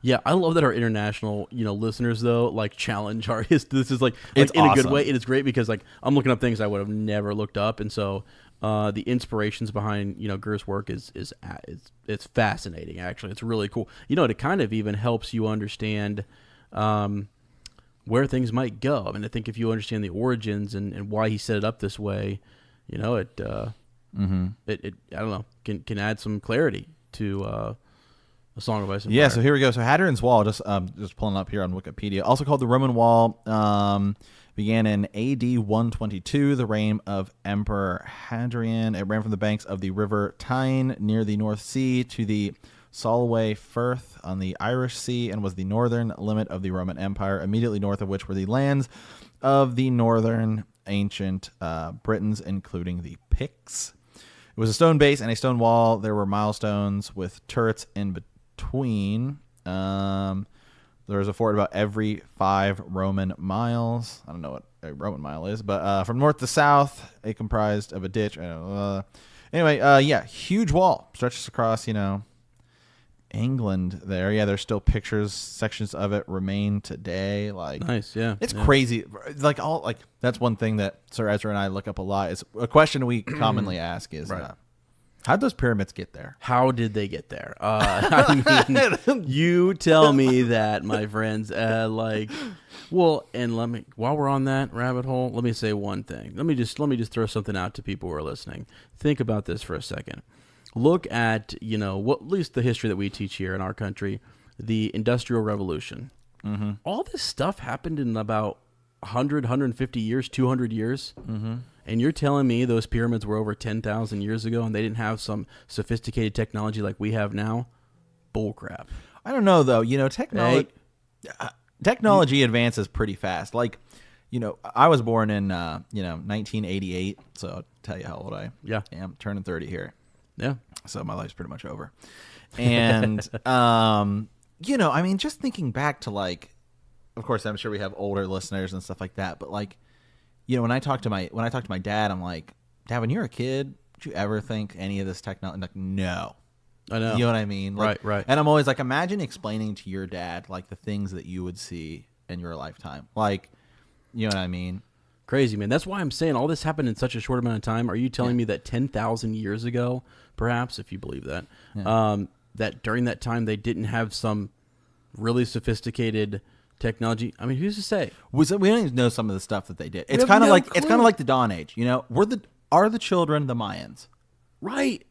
yeah, I love that our international, listeners though, like challenge our history. This is like it's in awesome. A good way. It is great because like I'm looking up things I would have never looked up, and so the inspirations behind Gur's work is it's fascinating. Actually, it's really cool. It kind of even helps you understand where things might go. I mean, I think if you understand the origins and why he set it up this way, it I don't know, can add some clarity to A Song of Ice and Yeah, Fire. so here we go. So Hadrian's Wall, just pulling up here on Wikipedia, also called the Roman Wall, began in AD 122, the reign of Emperor Hadrian. It ran from the banks of the River Tyne near the North Sea to the Solway Firth on the Irish Sea, and was the northern limit of the Roman Empire, immediately north of which were the lands of the northern ancient Britons, including the Picts. It was a stone base and a stone wall. There were milestones with turrets in between. There was a fort about every 5 Roman miles. I don't know what a Roman mile is, but from north to south, it comprised of a ditch. Anyway, huge wall stretches across, England there. Yeah, there's still pictures, sections of it remain today. Like, nice, yeah. It's crazy. That's one thing that Sir Ezra and I look up a lot. It's a question we commonly ask is, Right. How'd those pyramids get there? How did they get there? You tell me that, my friends. And while we're on that rabbit hole, let me say one thing. Let me just throw something out to people who are listening. Think about this for a second. Look at, at least the history that we teach here in our country, the Industrial Revolution. Mm-hmm. All this stuff happened in about 100, 150 years, 200 years. Mm-hmm. And you're telling me those pyramids were over 10,000 years ago and they didn't have some sophisticated technology like we have now? Bullcrap. I don't know, though. Technology advances pretty fast. I was born in, 1988, so I'll tell you how old I am. Turning 30 here. Yeah. So my life's pretty much over. And, just thinking back to, of course, I'm sure we have older listeners and stuff like that, but, when I talk to my dad, I'm like, Dad, when you're a kid, did you ever think any of this technology? Like, no. I know. You know what I mean? Right. And I'm always like, imagine explaining to your dad, the things that you would see in your lifetime. You know what I mean? Crazy, man. That's why I'm saying all this happened in such a short amount of time. Are you telling me that 10,000 years ago, perhaps, if you believe that, that during that time they didn't have some really sophisticated technology? I mean, who's to say? We don't even know some of the stuff that they did. It's kind of like the Dawn Age. Are the children the Mayans? Right.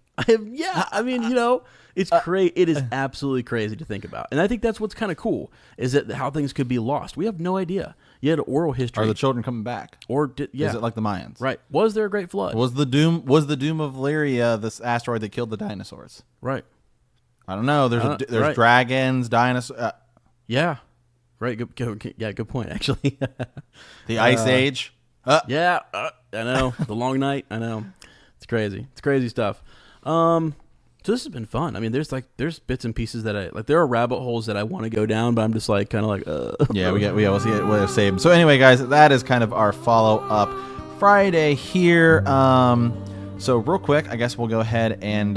It's crazy. It is absolutely crazy to think about. And I think that's what's kind of cool, is that how things could be lost. We have no idea. You had oral history. Are the children coming back? Is it like the Mayans? Right. Was there a great flood? Was the doom of Lyria this asteroid that killed the dinosaurs? Right. I don't know. There's dragons, dinosaurs. Yeah. Right. Good point, actually. The Ice Age. I know. The Long Night. I know. It's crazy. It's crazy stuff. So this has been fun. I mean, there's bits and pieces that there are rabbit holes that I want to go down, but I'm just we'll see it. We'll save them. So anyway, guys, that is kind of our follow-up Friday here. So real quick, I guess we'll go ahead and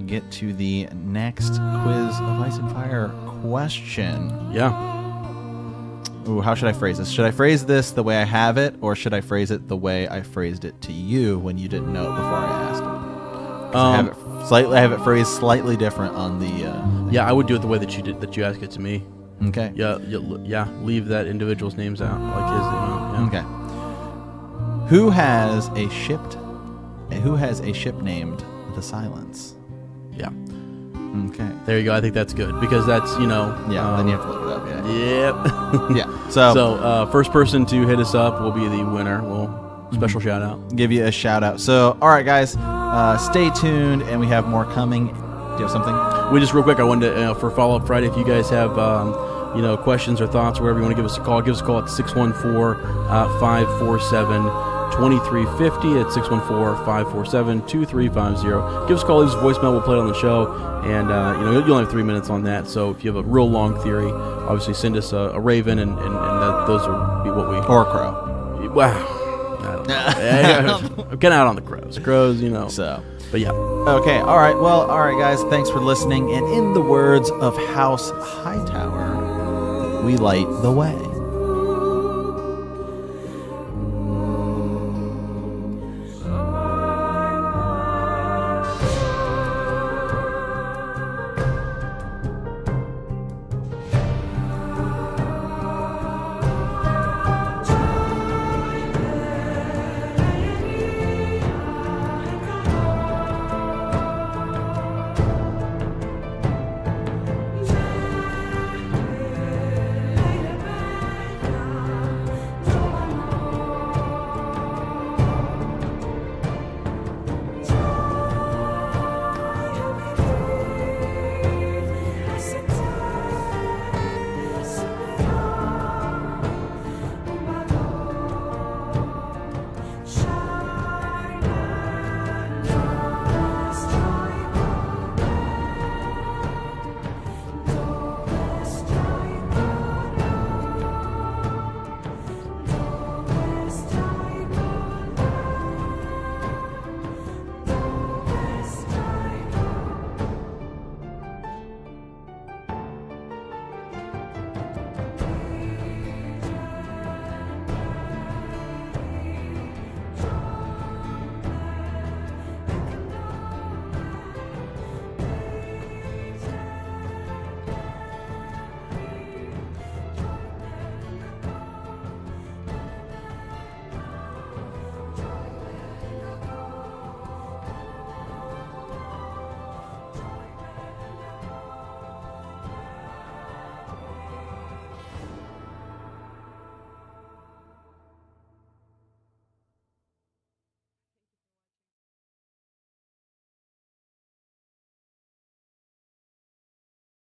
get to the next quiz of Ice and Fire question. Yeah. Ooh, how should I phrase this? Should I phrase this the way I have it, or should I phrase it the way I phrased it to you when you didn't know it before I asked it? I have it phrased slightly different on the. I would do it the way that you did, that you asked it to me. Okay. Yeah. Leave that individual's names out, like his name. Yeah. Okay. Who has a ship named the Silence? Yeah. Okay. There you go. I think that's good because that's then you have to look it up. Yeah. Yep. Yeah. So first person to hit us up will be the winner. Special shout out. Give you a shout out. So, all right, guys, stay tuned, and we have more coming. Do you have something? We just real quick. I wanted to for Follow Up Friday. If you guys have questions or thoughts, or whatever you want to give us a call at 614-547-2350 at 614-547-2350. Give us a call. Leave us a voicemail. We'll play it on the show, and you'll only have 3 minutes on that. So if you have a real long theory, obviously send us a raven, and those will be what we or a crow. Wow. I'm getting out on the crows. So, but yeah. Okay. All right. Well, all right, guys. Thanks for listening. And in the words of House Hightower, we light the way.